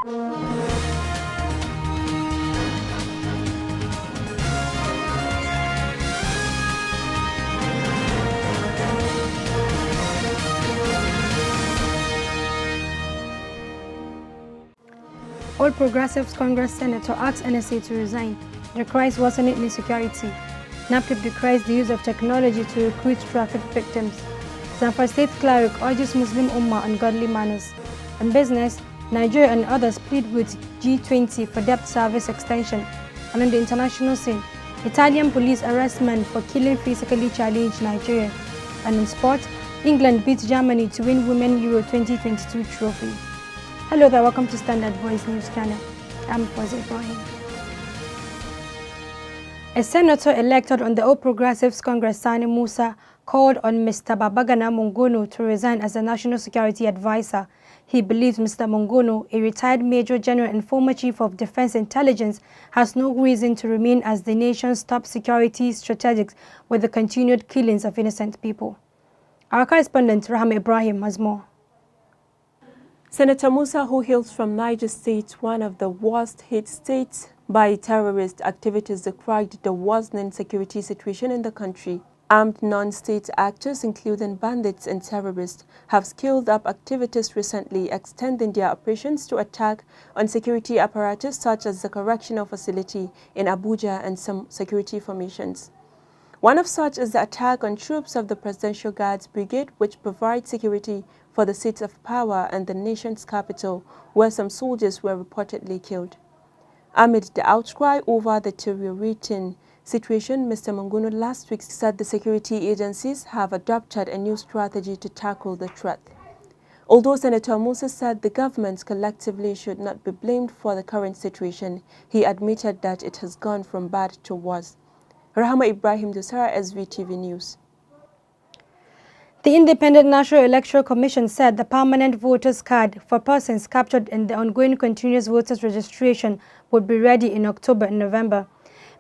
All Progressives Congress Senator asks NSA to resign. Decries worsening insecurity. NAPTIP decries the use of technology to recruit traffic victims. Zamfara State Cleric urges Muslim Ummah on godly manners. In business, Nigeria and others plead with G20 for debt service extension. And on the international scene, Italian police arrest men for killing physically challenged Nigerian. And in sport, England beats Germany to win Women Euro 2022 trophy. Hello there, welcome to Standard Voice News Channel. I'm Ibrahim. A senator elected on the All Progressives Congress, Sani Musa, called on Mr. Babagana Mongono to resign as the National Security Advisor. He believes Mr. Mongono, a retired Major General and former Chief of Defense Intelligence, has no reason to remain as the nation's top security strategist with the continued killings of innocent people. Our correspondent, Raham Ibrahim, has more. Senator Musa, who hails from Niger State, one of the worst hit states by terrorist activities, decried the worsening security situation in the country. Armed non-state actors, including bandits and terrorists, have scaled up activities recently, extending their operations to attack on security apparatus such as the correctional facility in Abuja and some security formations. One of such is the attack on troops of the Presidential Guards Brigade, which provides security for the seats of power and the nation's capital, where some soldiers were reportedly killed. Amid the outcry over the deteriorating situation, Mr. Mongono last week said the security agencies have adopted a new strategy to tackle the threat. Although Senator Musa said the government collectively should not be blamed for the current situation, he admitted that it has gone from bad to worse. Rahama Ibrahim, Dosara, SVTV News. The Independent National Electoral Commission said the permanent voters card for persons captured in the ongoing continuous voters registration would be ready in October and November.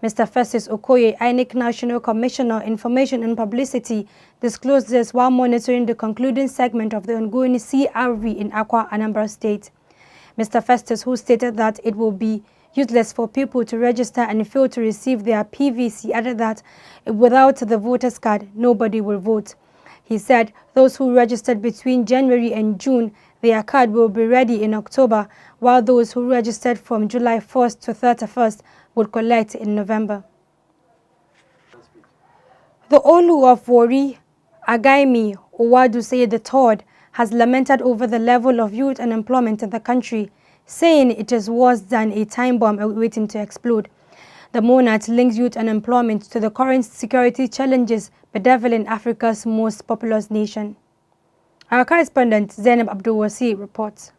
Mr. Festus Okoye, INEC National Commissioner, Information and Publicity, disclosed this while monitoring the concluding segment of the ongoing CRV in Akwa, Anambra State. Mr. Festus, who stated that it will be useless for people to register and fail to receive their PVC, added that without the voters card, nobody will vote. He said those who registered between January and June, their card will be ready in October, while those who registered from July 1st to 31st would collect in November. The Olu of Wari, Agaimi Owaduse III, has lamented over the level of youth unemployment in the country, saying it is worse than a time bomb waiting to explode. The monarch links youth unemployment to the current security challenges bedeviling Africa's most populous nation. Our correspondent Zainab Abdulwasi reports.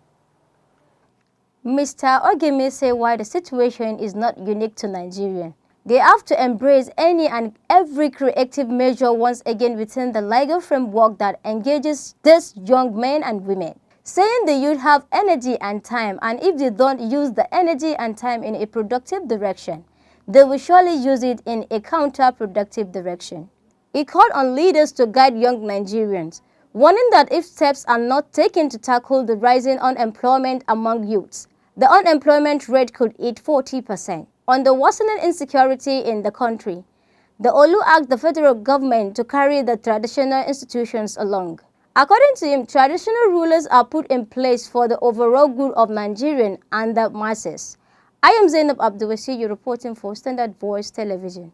Mr. Ogeme said while the situation is not unique to Nigeria, they have to embrace any and every creative measure once again within the legal framework that engages these young men and women, saying the youth have energy and time, and if they don't use the energy and time in a productive direction, they will surely use it in a counterproductive direction. He called on leaders to guide young Nigerians, warning that if steps are not taken to tackle the rising unemployment among youths, the unemployment rate could hit 40%. On the worsening insecurity in the country, the Olu asked the federal government to carry the traditional institutions along. According to him, traditional rulers are put in place for the overall good of Nigerians and the masses. I am Zainab Abdulwasi, reporting for Standard Voice Television.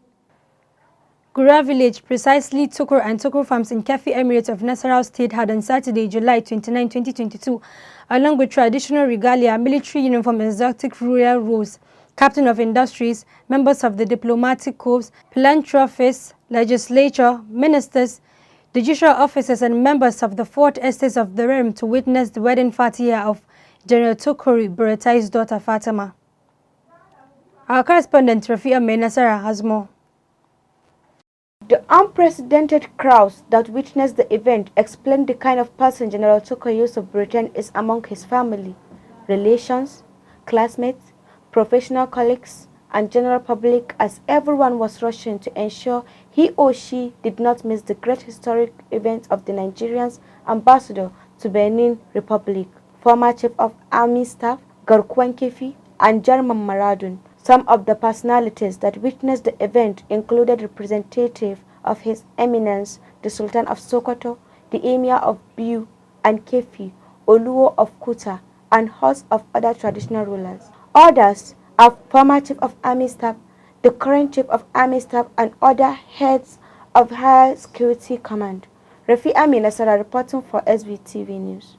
Gura village, precisely Tukur and Tukur farms in Kefi Emirate of Nasarawa State, had on Saturday, July 29, 2022, along with traditional regalia, military uniform, exotic rural rules, captain of industries, members of the diplomatic corps, philanthropists, legislature, ministers, judicial officers, and members of the fourth estate of the realm to witness the wedding fatia of General Tukuri Buratai's daughter Fatima. Our correspondent Rafia Menasara has more. The unprecedented crowds that witnessed the event explained the kind of person General Tukuri Yusuf Britain is among his family, relations, classmates, professional colleagues, and general public, as everyone was rushing to ensure he or she did not miss the great historic event of the Nigerian's ambassador to Benin Republic, former Chief of Army Staff Garkuwan Kefi, and German Maradun. Some of the personalities that witnessed the event included representatives of His Eminence, the Sultan of Sokoto, the Emir of Biu and Kefi, Oluwo of Kuta, and hosts of other traditional rulers. Others are former Chief of Army Staff, the current Chief of Army Staff, and other heads of Higher Security Command. Rafi Nasara reporting for SBTV News.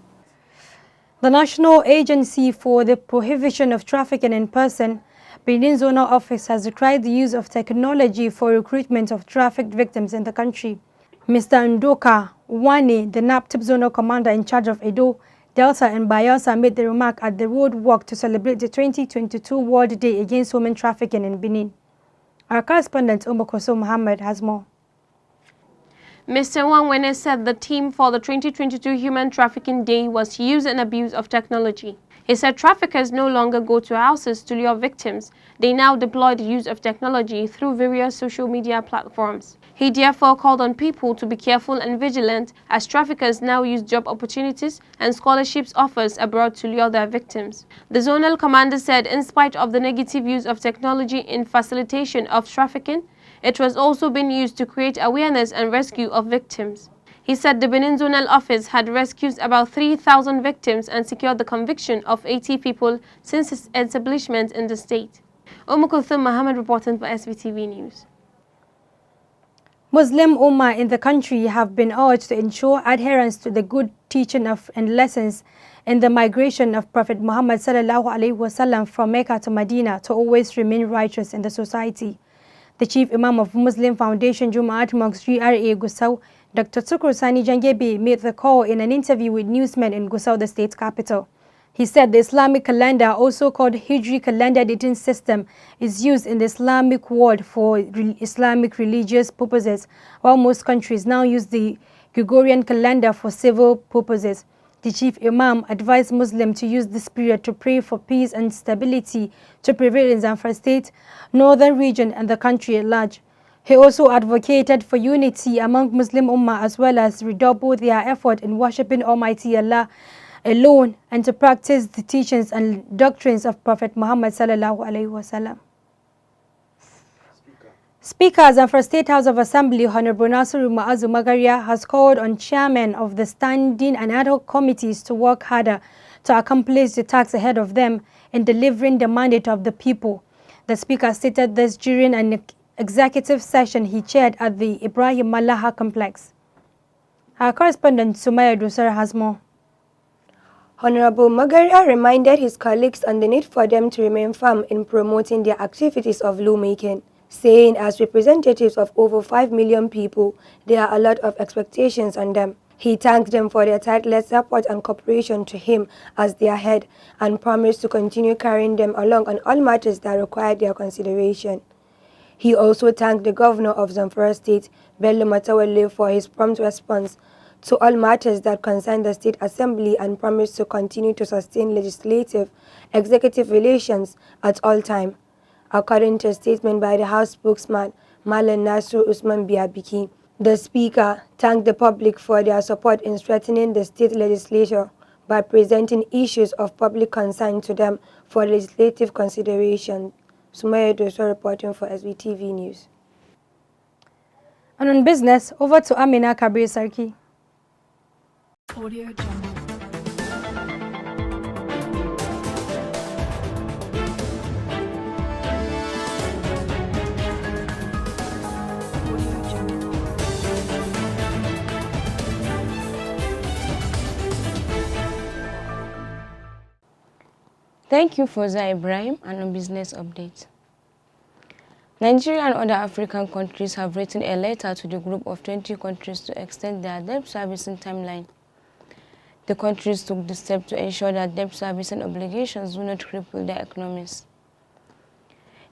The National Agency for the Prohibition of Trafficking in Person, Benin Zonal Office, has decried the use of technology for recruitment of trafficked victims in the country. Mr. Ndoka Wane, the NAPTIP Zonal Commander in charge of Edo, Delta and Bayelsa, made the remark at the road walk to celebrate the 2022 World Day Against Women Trafficking in Benin. Our correspondent Omokoso Muhammad has more. Mr. Wangwene said the theme for the 2022 Human Trafficking Day was use and abuse of technology. He said traffickers no longer go to houses to lure victims. They now deploy the use of technology through various social media platforms. He therefore called on people to be careful and vigilant as traffickers now use job opportunities and scholarships offers abroad to lure their victims. The zonal commander said in spite of the negative use of technology in facilitation of trafficking, it was also being used to create awareness and rescue of victims. He said the Benin Zonal Office had rescued about 3,000 victims and secured the conviction of 80 people since its establishment in the state. Umukulthum Muhammad reporting for SBTV News. Muslim Ummah in the country have been urged to ensure adherence to the good teaching of and lessons in the migration of Prophet Muhammad ﷺ from Mecca to Medina to always remain righteous in the society. The Chief Imam of Muslim Foundation Jumaat Mosque GRA Gusau, Dr. Tukur Sani Jangebe, made the call in an interview with newsmen in Gusau, the state capital. He said the Islamic calendar, also called Hijri calendar dating system, is used in the Islamic world for Islamic religious purposes, while most countries now use the Gregorian calendar for civil purposes. The Chief Imam advised Muslims to use this period to pray for peace and stability to prevail in Zamfara state, northern region and the country at large. He also advocated for unity among Muslim Ummah as well as redouble their effort in worshipping Almighty Allah alone and to practice the teachings and doctrines of Prophet Muhammad ﷺ. Speaker Zamfara State House of Assembly Honorable Nasiru Ma'azu Magaria has called on chairmen of the standing and ad hoc committees to work harder to accomplish the tasks ahead of them in delivering the mandate of the people. The Speaker stated this during an executive session he chaired at the Ibrahim Malaha complex. Our correspondent Sumaya Dusar has more. Honorable Magaria reminded his colleagues on the need for them to remain firm in promoting their activities of lawmaking, saying as representatives of over 5 million people, there are a lot of expectations on them. He thanked them for their tireless support and cooperation to him as their head and promised to continue carrying them along on all matters that require their consideration. He also thanked the governor of Zamfara State, Bello Matawalle, for his prompt response to all matters that concern the State Assembly and promised to continue to sustain legislative, executive relations at all times. According to a statement by the House spokesman, Malan Nasru Usman Biabiki, the Speaker thanked the public for their support in strengthening the state legislature by presenting issues of public concern to them for legislative consideration. Sumaya Doso reporting for SBTV News. And on business, over to Amina Kabir Sarki. Audio Jungle. Thank you, Foza Ibrahim, and on business update. Nigeria and other African countries have written a letter to the group of 20 countries to extend their debt servicing timeline. The countries took the step to ensure that debt servicing obligations do not cripple their economies.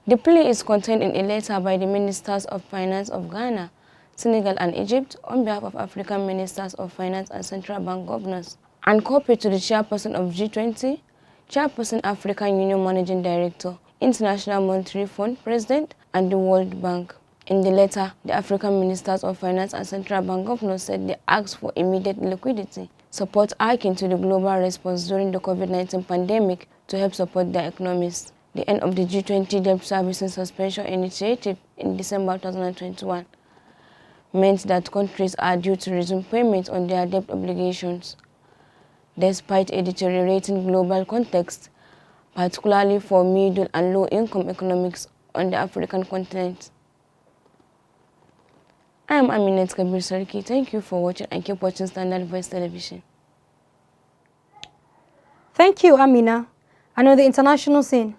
The plea is contained in a letter by the Ministers of Finance of Ghana, Senegal and Egypt on behalf of African Ministers of Finance and Central Bank Governors, and copied to the Chairperson of G20, Chairperson African Union Managing Director, International Monetary Fund President, and the World Bank. In the letter, the African Ministers of Finance and Central Bank Governors said they asked for immediate liquidity, support akin to the global response during the COVID-19 pandemic to help support their economies. The end of the G20 debt servicing suspension initiative in December 2021 meant that countries are due to resume payments on their debt obligations, despite a deteriorating global context, particularly for middle and low-income economics on the African continent. I am Aminat Kabir Sarki. Thank you for watching and keep watching Standard Voice Television. Thank you, Amina. And on the international scene.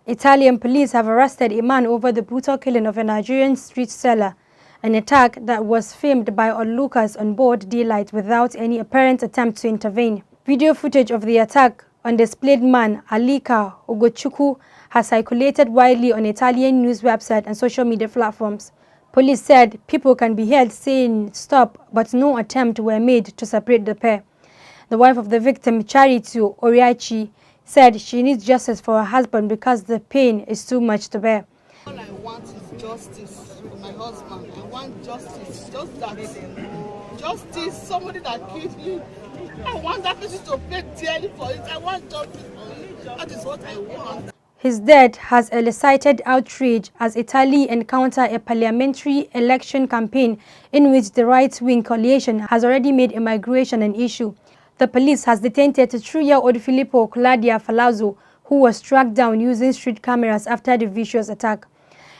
Italian police have arrested Imam over the brutal killing of a Nigerian street seller, an attack that was filmed by onlookers on broad daylight without any apparent attempt to intervene. Video footage of the attack on displayed man Alika Ogochukwu has circulated widely on Italian news websites and social media platforms. Police said people can be heard saying stop, but no attempt were made to separate the pair. The wife of the victim, Charity Oriachi, said she needs justice for her husband because the pain is too much to bear. All I want is justice for my husband. I want justice, just that. Justice, somebody that killed me. I want that person to pay dearly for it. I want justice for it. That is what I want. His death has elicited outrage as Italy encounters a parliamentary election campaign in which the right-wing coalition has already made immigration an issue. The police has detained 33-year-old Filippo Claudia Falazzo, who was tracked down using street cameras after the vicious attack.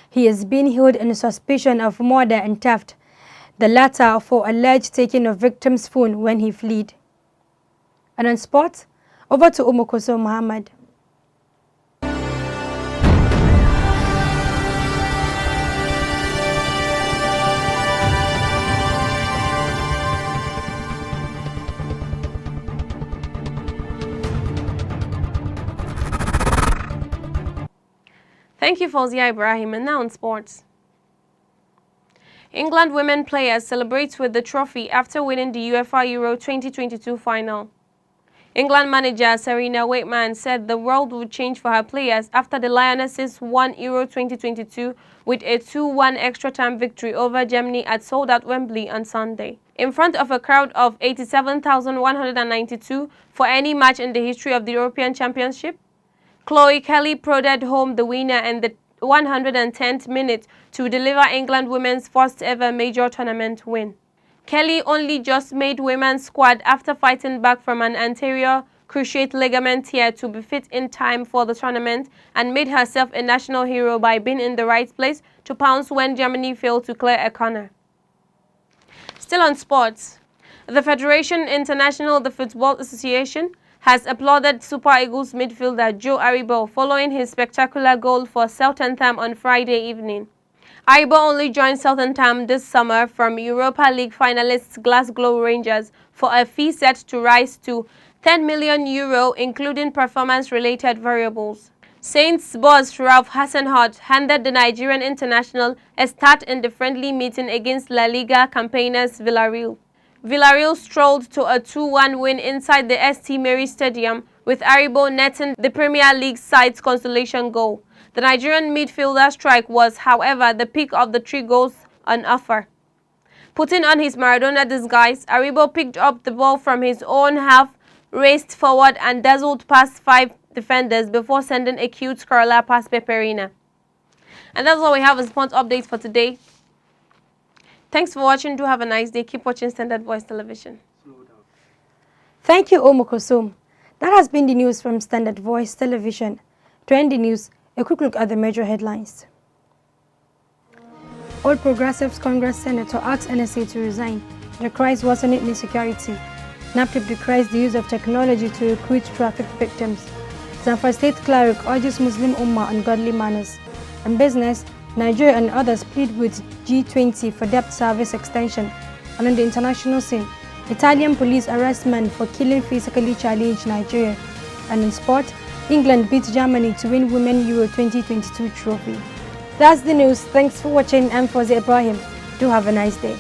He is being held in suspicion of murder and theft, the latter for alleged taking of victim's phone when he fled. And on sports, over to Umukoso Muhammad. Thank you, Fauzia Ibrahim. And now on sports. England women players celebrate with the trophy after winning the UEFA Euro 2022 final. England manager Sarina Wakeman said the world would change for her players after the Lionesses won Euro 2022 with a 2-1 extra-time victory over Germany at sold-out Wembley on Sunday. In front of a crowd of 87,192 for any match in the history of the European Championship, Chloe Kelly prodded home the winner in the 110th minute to deliver England women's first ever major tournament win. Kelly only just made women's squad after fighting back from an anterior cruciate ligament tear to be fit in time for the tournament and made herself a national hero by being in the right place to pounce when Germany failed to clear a corner. Still on sports, the Federation International the Football Association has applauded Super Eagles midfielder Joe Aribo following his spectacular goal for Southampton on Friday evening. Aribo only joined Southampton this summer from Europa League finalists Glasgow Rangers for a fee set to rise to €10 million, including performance-related variables. Saints boss Ralph Hasenhuttl handed the Nigerian international a start in the friendly meeting against La Liga campaigners Villarreal. Villarreal strolled to a 2-1 win inside the St. Mary Stadium, with Aribo netting the Premier League side's consolation goal. The Nigerian midfielder strike was, however, the peak of the 3 goals on offer. Putting on his Maradona disguise, Aribo picked up the ball from his own half, raced forward and dazzled past 5 defenders before sending a cute curler past Peperina. And that's all we have as sports updates for today. Thanks for watching. Do have a nice day. Keep watching Standard Voice Television. Thank you, Omokosum. That has been the news from Standard Voice Television. To end the news, a quick look at the major headlines. All Progressives Congress Senator asks NSA to resign. Decries worsening insecurity. NAPTIP decries the use of technology to recruit traffic victims. Zamfara State Cleric urges Muslim Ummah on godly manners. In business, Nigeria and others plead with G20 for debt service extension. And on the international scene, Italian police arrest men for killing physically challenged Nigeria. And in sport, England beats Germany to win Women Euro 2022 trophy. That's the news. Thanks for watching. I'm Fauzia Ibrahim. Do have a nice day.